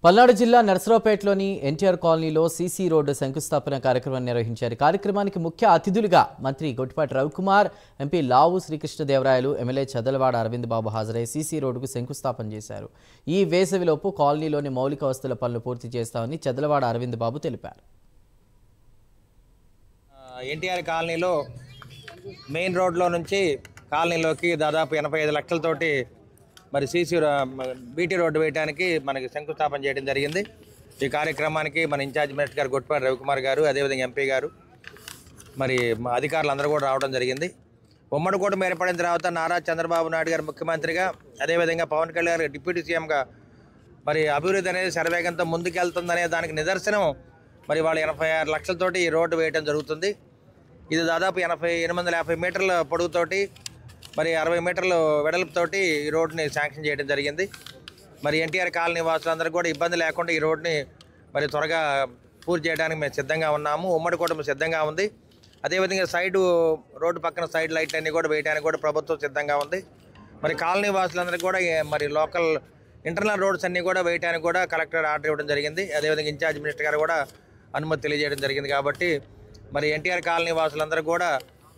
పల్నాడు జిల్లా నర్సరావుపేటలోని ఎన్టీఆర్ కాలనీలో CC road శంకుస్థాపన కార్యక్రమాన్ని నిర్వహించారు. కార్యక్రమానికి ముఖ్య అతిథులుగా మంత్రి గొట్టిపాటి రవికుమార్, ఎంపీ లావు శ్రీకృష్ణదేవరాయలు, ఎమ్మెల్యే చదలవాడ అరవింద్ బాబు హాజరై సీసీ రోడ్డుకు శంకుస్థాపన చేశారు. ఈ వేసవిలోపు కాలనీలోని మౌలిక వసతుల పనులు పూర్తి చేస్తామని చదలవాడ అరవింద్ బాబు తెలిపారు. ఎన్టీఆర్ కాలనీలో మెయిన్ రోడ్లో నుంచి కాలనీలోకి దాదాపు 85 లక్షలతోటి మరి సీసీ బీటీ రోడ్డు వేయడానికి మనకి శంకుస్థాపన చేయడం జరిగింది. ఈ కార్యక్రమానికి మన ఇన్ఛార్జ్ మినిస్టర్ గారు గొట్టిపాటి రవికుమార్ గారు, అదేవిధంగా ఎంపీ గారు, మరి అధికారులు అందరూ కూడా రావడం జరిగింది. ఉమ్మడి కూటమి ఏర్పడిన తర్వాత నారా చంద్రబాబు నాయుడు గారు ముఖ్యమంత్రిగా, అదేవిధంగా పవన్ కళ్యాణ్ గారు డిప్యూటీ సీఎంగా మరి అభివృద్ధి అనేది శరవేగంతో ముందుకెళ్తుందనే దానికి నిదర్శనం మరి వాళ్ళు 86 లక్షలతోటి ఈ రోడ్డు వేయడం జరుగుతుంది. ఇది దాదాపు 850 మీటర్ల పొడవుతోటి మరి 60 మీటర్ల వెడల్పుతోటి ఈ రోడ్డుని శాంక్షన్ చేయడం జరిగింది. మరి ఎన్టీఆర్ కాలనీ వాసులందరూ కూడా ఇబ్బంది లేకుండా ఈ రోడ్డుని మరి త్వరగా పూర్తి చేయడానికి మేము సిద్ధంగా ఉన్నాము. ఉమ్మడి కుటుంబం సిద్ధంగా ఉంది. అదేవిధంగా రోడ్డు పక్కన సైడ్ లైట్ అన్నీ కూడా వేయడానికి కూడా ప్రభుత్వం సిద్ధంగా ఉంది. మరి కాలనీ వాసులందరికీ కూడా మరి లోకల్ ఇంటర్నల్ రోడ్స్ అన్నీ కూడా వేయడానికి కూడా కలెక్టర్ ఆర్డర్ ఇవ్వడం జరిగింది. అదేవిధంగా ఇన్ఛార్జ్ మినిస్టర్ గారు కూడా అనుమతి తెలియజేయడం జరిగింది. కాబట్టి మరి ఎన్టీఆర్ కాలనీ వాసులందరూ కూడా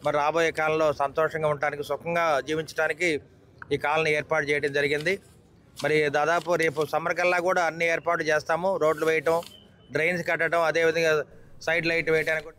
మరి రాబోయే కాలంలో సంతోషంగా ఉండటానికి, సుఖంగా జీవించడానికి ఈ కాలనీ ఏర్పాటు చేయడం జరిగింది. మరి దాదాపు రేపు సమ్మర్ కల్లా కూడా అన్ని ఏర్పాటు చేస్తాము. రోడ్లు వేయటం, డ్రైన్స్ కట్టడం, అదేవిధంగా సైడ్ లైట్ వేయడానికి